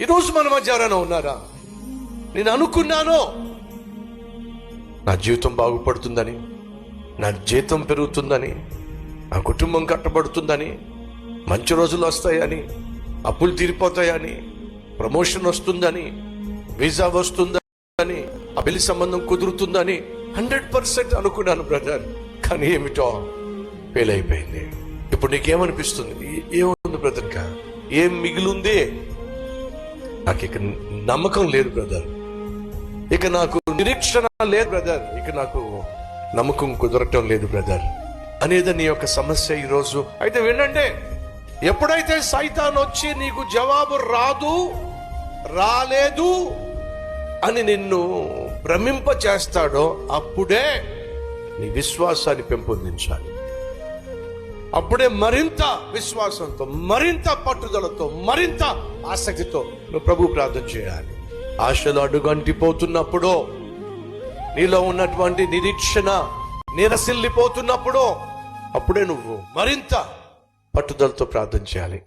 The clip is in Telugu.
ఈరోజు మన మధ్య ఎవరైనా ఉన్నారా? నేను అనుకున్నాను నా జీవితం బాగుపడుతుందని, నా జీతం పెరుగుతుందని, నా కుటుంబం కట్టబడుతుందని, మంచి రోజులు వస్తాయని, అప్పులు తీరిపోతాయని, ప్రమోషన్ వస్తుందని, వీసా వస్తుందని, పెళ్లి సంబంధం కుదురుతుందని 100% అనుకున్నాను బ్రదర్. కానీ ఏమిటో ఫెయిల్ అయిపోయింది. ఇప్పుడు నీకేమనిపిస్తుంది? ఏముంది బ్రదర్? ఏం మిగిలింది? నాకు ఇక నమ్మకం లేదు బ్రదర్, ఇక నాకు నిరీక్షణ లేదు బ్రదర్, ఇక నాకు నమ్మకం కుదరటం లేదు బ్రదర్ అనేది నీ యొక్క సమస్య ఈరోజు. అయితే వినండి, ఎప్పుడైతే సైతాన్ వచ్చి నీకు జవాబు రాలేదు అని నిన్ను భ్రమింప చేస్తాడో అప్పుడే నీ విశ్వాసాన్ని పెంపొందించాలి. అప్పుడే మరింత విశ్వాసంతో, మరింత పట్టుదలతో, మరింత ఆసక్తితో నువ్వు ప్రభు ప్రార్థన చేయాలి. ఆశలు అడుగంటిపోతున్నప్పుడు, నీలో ఉన్నటువంటి నిరీక్షణ నిరసిల్లిపోతున్నప్పుడు, అప్పుడే నువ్వు మరింత పట్టుదలతో ప్రార్థన చేయాలి.